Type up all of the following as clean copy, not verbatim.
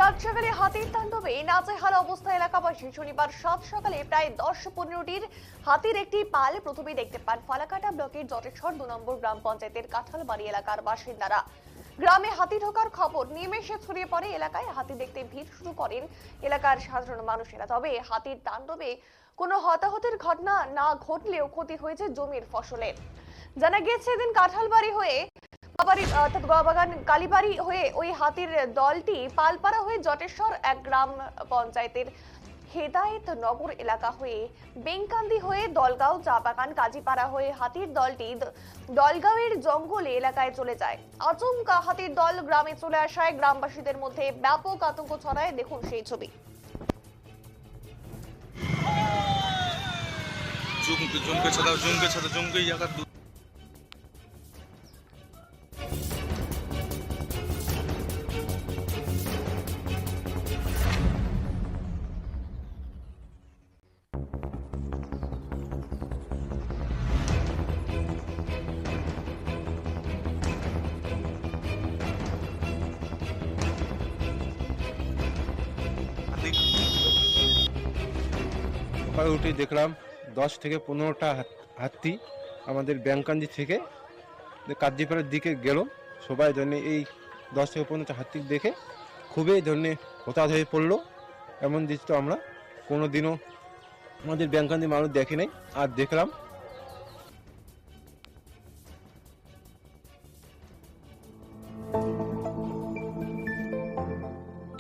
রাত সকালে হাতির তাণ্ডবে নাজেহাল অবস্থা এলাকাবাসী। শনিবার সাত সকালে প্রায় 10-15টির হাতির একটি পাল প্রথমেই দেখতে পান ফালাকাটা ব্লকের জটেশ্বর 2 নম্বর গ্রাম পঞ্চায়েতের কাঁঠালবাড়ি এলাকার বাসিন্দারা। গ্রামে হাতি ঢোকার খবর নিমেষে ছড়িয়ে পড়ে এলাকায়। হাতি দেখতে ভিড় শুরু করেন এলাকার সাধারণ মানুষেরা। তবে হাতির তাণ্ডবে কোনো হতাহতের ঘটনা না ঘটলেও ক্ষতি হয়েছে জমির ফসলের। জানা গিয়েছে এদিন কাঁঠালবাড়ি হয়ে বাগান কালীবাড়ি হয়ে ওই হাতির দলটি পালপাড়া হয়ে জটেশ্বর এক গ্রাম পঞ্চায়েতের হেদায়েত নগর এলাকা হয়ে বেঙ্কান্দি হয়ে দলগাঁও চা বাগান কাজীপাড়া হয়ে হাতির দলটি দলগাঁওয়ের জঙ্গলে এলাকায় চলে যায়। আচমকা হাতির দল গ্রামে চলে আসায় গ্রামবাসীদের মধ্যে ব্যাপক আতঙ্ক ছড়ায়। দেখুন সেই ছবি। সকালে উঠে দেখলাম 10 থেকে 15টা হাতি আমাদের ব্যাংকান্দি থেকে কাজীপাড়ার দিকে গেল। সবাই ধরনের এই 10 থেকে 15টা হাতি দেখে খুবই ধরনের হতাশ হয়ে পড়লো। এমন দৃশ্য আমরা কোনোদিনও আমাদের ব্যাংকান্দি মানুষ দেখে নাই। আর দেখলাম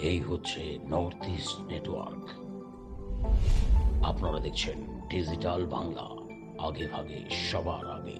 এই হচ্ছে নর্থ ইস্ট নেটওয়ার্ক। আপনারা দেখছেন ডিজিটাল বাংলা, আগে ভাগে সবার আগে।